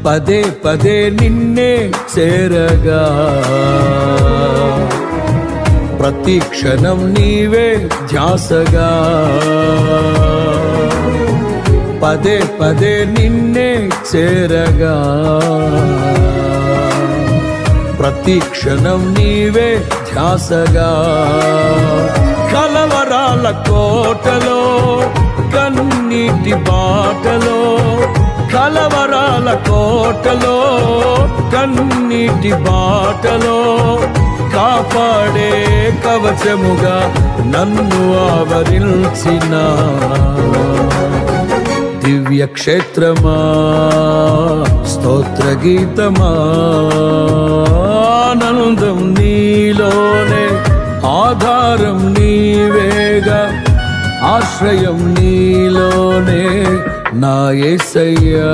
పదే పదే నిన్నే చేరగా ప్రతి క్షణం నీవే ధ్యాసగా పదే పదే నిన్నే చేరగా ప్రతి క్షణం నీవే ధ్యాసగా కలవరాల కోటలో కన్నీటి బాటలో కలవరాల కోటలో కన్నీటి బాటలో కాపాడే కవచముగా నన్ను ఆవరించిన దివ్య క్షేత్రమా స్తోత్ర గీతమా ఆనందం నీలోనే ఆధారం నీవేగా ఆశ్రయం నీలోనే నా యేసయ్యా.